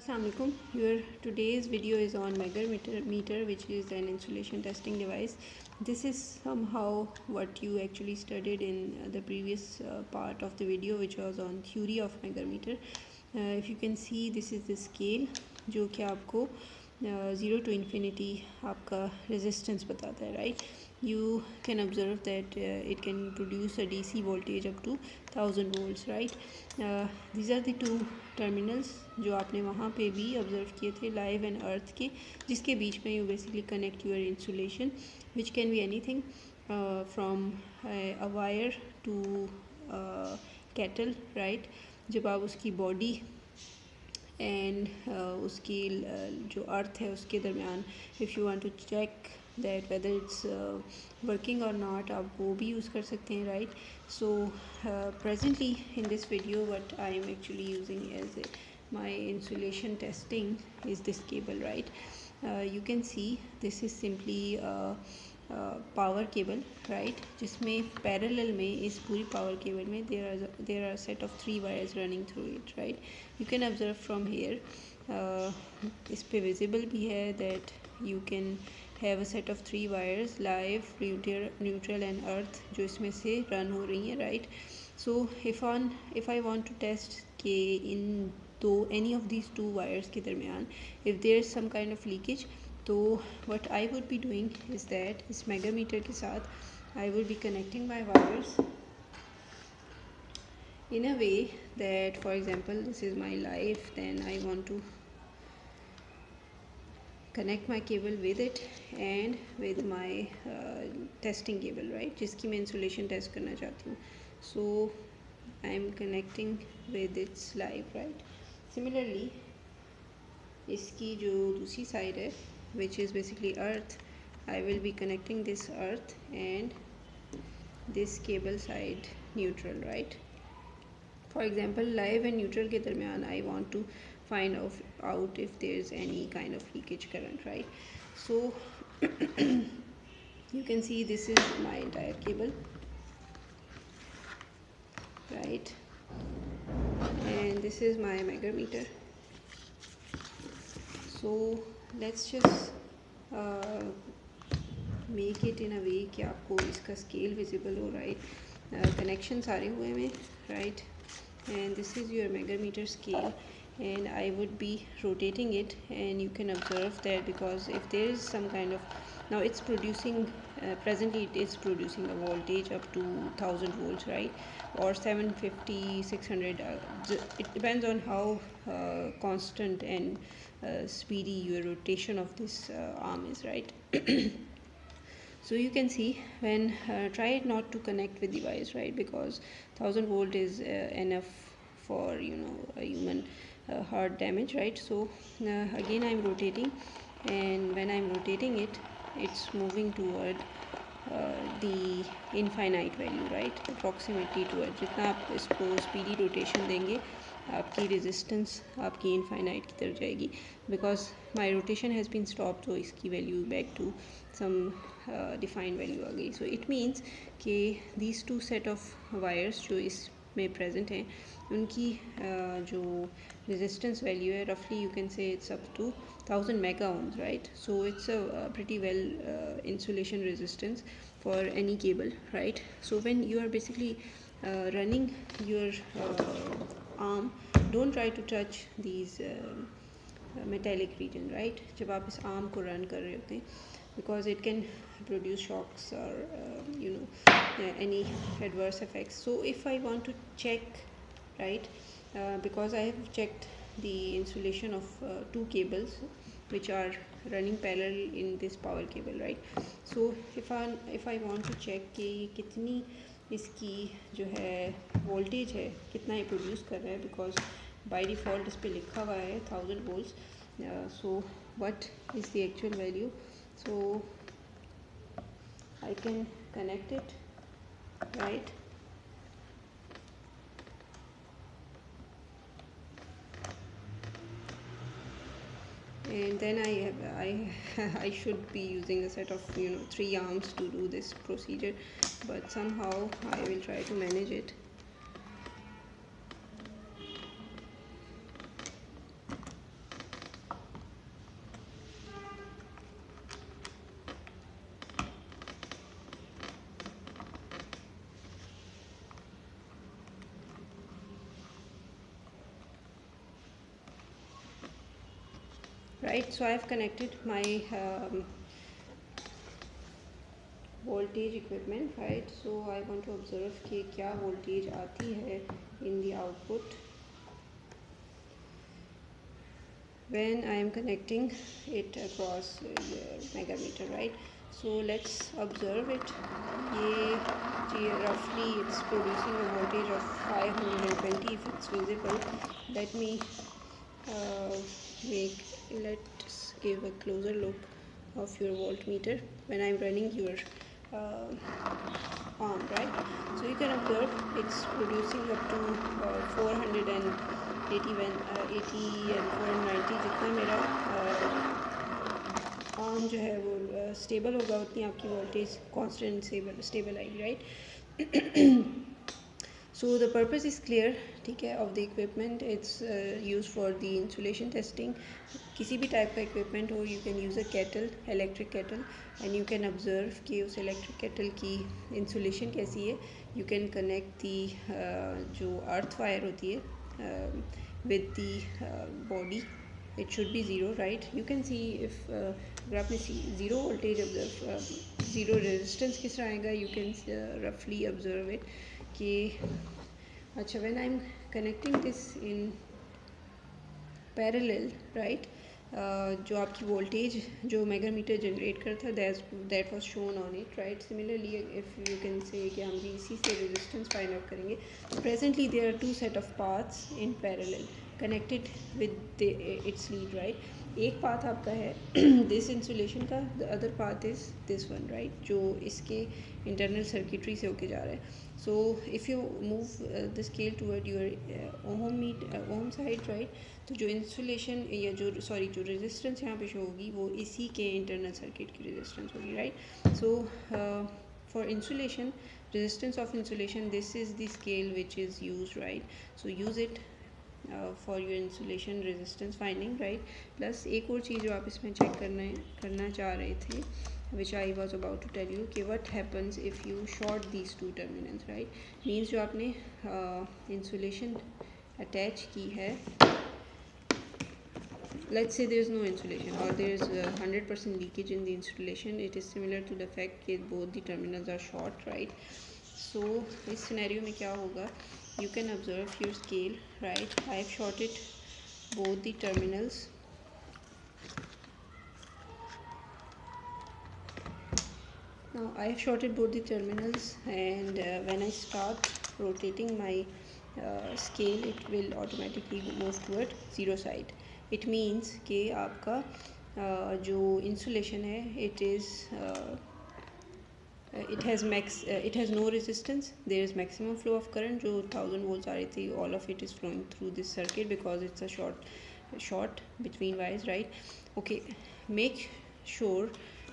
Assalamualaikum. Your today's video is on meter, which is an insulation testing device. This is somehow what you actually studied in the previous part of the video, which was on theory of meter. If you can see, this is the scale जो कि आपको 0 to infinity आपका resistance बताता है, right? You can observe that it can produce a DC voltage up to 1000 volts, right? These are the two terminals जो आपने वहाँ पे भी observe किए थे live and earth के, जिसके बीच में you basically connect your insulation, which can be anything from a wire to kettle, right? जब आप उसकी body एंड उसकी जो अर्थ है उसके दरमियान if you want to check that whether it's working और नॉट, आप वो भी यूज़ कर सकते हैं, right? So presently in this video what I am actually using as my insulation testing is this cable, right? You can see this is simply power cable, right? जिसमें parallel में इस पूरी पावर केबल में there are set of 3 wires running through it, right? You can observe from here, इस पे visible भी है that you can have a set of 3 wires live, neutral and earth जो इसमें से रन हो रही हैं, right? So if I want to test के इन दो एनी ऑफ दीज 2 वायर्स के दरमियान if there is some kind of leakage, तो what I would be doing is that इस मेगामीटर के साथ I would be connecting my wires in a way that, for example, this is my live, then I want to connect my cable with it and with my testing cable, right? जिसकी मैं insulation test करना चाहती हूँ. So I am connecting with its live, right? Similarly, इसकी जो दूसरी side है, which is basically earth, I will be connecting this earth and this cable side neutral, right? For example, live and neutral के दरमियान I want to find out if there is any kind of leakage current, right? So you can see this is my entire cable, right? And this is my megameter. So let's just make it in a way कि आपको इसका scale visible हो, right? Connection सारे हुए हैं, right? And this is your megameter scale and I would be rotating it, and you can observe that because if there is some kind of, now it's producing presently it is producing a voltage up to 1000 volts, right? Or 750, 600, it depends on how constant and speedy your rotation of this arm is, right? So you can see when try not to connect with device, right? Because 1000 volt is enough for a human heart damage, right? So again I'm rotating, and when I'm rotating it, it's moving toward the infinite value, right? Approximately toward, जितना आप इसको speedy rotation देंगे आपकी resistance आपकी infinite की तरफ जाएगी. Because my rotation has been stopped, तो इसकी value back to some defined value आ गई. So it means कि these two set of wires जो इसमें present हैं उनकी जो resistance value है roughly you can say it's up to 1000 mega ohms, right? So it's a pretty well insulation resistance for any cable, right? So when you are basically running your arm, don't try to touch these metallic region, right? जब आप इस arm को run कर रहे होते हैं, because it can produce shocks or any adverse effects. So if I want to check, right, because I have checked the insulation of 2 cables which are running parallel in this power cable, right? So if I want to check कि कितनी इसकी जो है voltage है, कितना ये produce कर रहा है, because by default इस पे लिखा हुआ है 1000 volts. So what is the actual value? So I can connect it, right? And then I should be using a set of 3 arms to do this procedure, but somehow I will try to manage it. right? So I've connected my voltage equipment, right? So I want to observe कि क्या voltage आती है in the output when I am connecting it across your megameter, right? So let's observe it. ये roughly it's producing a voltage of 520 if it's visible. Let me let's give a closer look of your voltmeter when I'm running your arm, right? So you can observe it's producing up to 480 80 and 490 जितना मेरा arm जो है वो stable होगा उतनी आपकी voltage constant stable आएगी, right? So the purpose is clear, ठीक है, of the equipment. It's used for the insulation testing. किसी भी टाइप का equipment हो, you can use a kettle, electric kettle, and you can observe कि उस electric kettle की insulation कैसी है. You can connect the जो earth wire होती है with the body. It should be zero, right? You can see if अगर आपने zero voltage observe zero resistance किस तरह आएगा, you can roughly observe it कि अच्छा when I'm connecting this in parallel, right? जो आपकी voltage जो megameter generate करता है that was shown on it, right? Similarly, if you can say कि हम भी इसी से resistance find out करेंगे. Presently there are two set of paths in parallel connected with its lead, right? एक path आपका है this insulation का, the other path is this one, right? जो इसके internal circuitry से होके जा रहा है. So if you move the scale toward your ohm side, right? तो जो insulation या जो जो resistance यहाँ पे show होगी वो इसी के internal circuit की resistance होगी, right? So for insulation, resistance of insulation, this is the scale which is used, right? So use it for your insulation resistance finding, right? Plus एक और चीज़ जो आप इसमें check करना चाह रहे थे, which I was about to tell you कि what happens if you short these two terminals, right? Means जो आपने insulation attach की है, let's say there is no insulation or there is 100% leakage in the insulation, it is similar to the fact that both the terminals are short, right? So इस scenario में क्या होगा, you can observe your scale, right? I have shorted both the terminals. Now I have shorted both the terminals, and when I start rotating my scale, it will automatically move toward zero side. It means कि आपका जो insulation है, it has no resistance. There is maximum flow of current जो 1000 volts आ रही थी, all of it is flowing through this circuit because it's a short between wires, right? Okay, make sure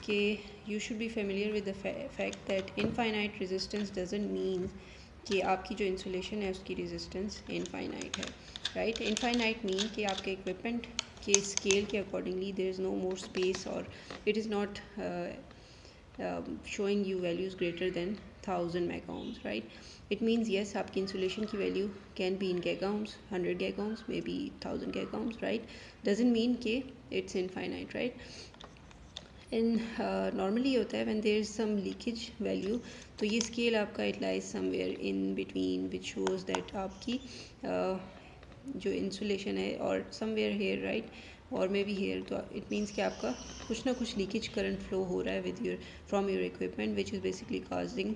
कि you should be familiar with the fact that infinite resistance doesn't mean कि आपकी जो insulation है उसकी resistance infinite है, right? Infinite mean कि आपके equipment के scale के accordingly there is no more space or it is not showing you values greater than 1000 mega ohms, right? It means yes, आपकी insulation की value can be in giga ohms, 100 giga ohms, maybe 1000 giga ohms, right? Doesn't mean कि it's infinite, right? And normally होता है when there is some leakage value, तो ये scale आपका it lies somewhere in between, which shows that आपकी जो insulation है or somewhere here, right? और मे बी हेयर, तो इट मीन्स कि आपका कुछ ना कुछ लीकेज करंट फ्लो हो रहा है with your from your equipment which is basically causing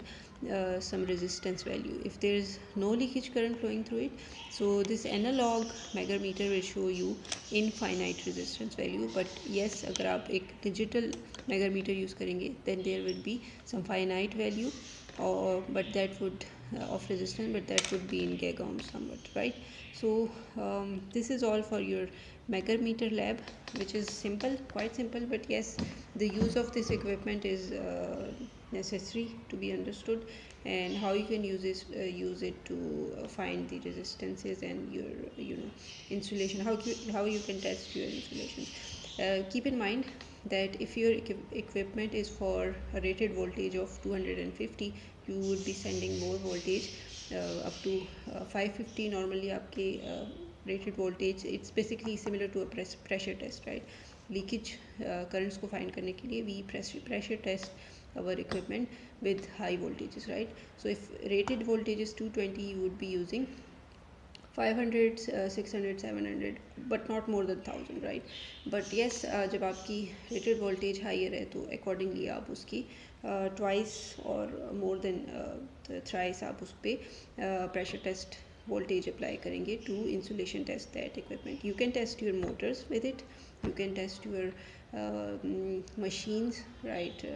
some resistance value. If there is no leakage current flowing through it, so this analog megameter will show you infinite resistance value. But yes, अगर आप एक digital megameter use करेंगे then there will be some finite value or but that would of resistance, but that would be in giga ohms somewhat, right? So this is all for your megameter lab, which is simple, quite simple, but yes, the use of this equipment is necessary to be understood, and how you can use it to find the resistances and your insulation, how you can test your insulation. Keep in mind that if your equipment is for a rated voltage of 250, you would be sending more voltage up to 550 normally आपके rated voltage, it's basically similar to a pressure test, right? Leakage currents को find करने के लिए we pressure test our equipment with high voltages, right? So if rated voltage is 220, you would be using 500, 600, 700, but not more than 1000, right? But yes, जब आपकी rated voltage higher है तो accordingly आप उसकी twice or more than thrice आप उस पर pressure test voltage apply करेंगे to insulation test that equipment. You can test your motors with it, you can test your machines, right?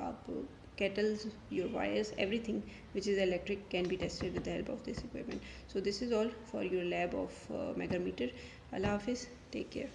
आप kettles, your wires, everything which is electric can be tested with the help of this equipment. So this is all for your lab of megameter. Allah Hafiz, take care.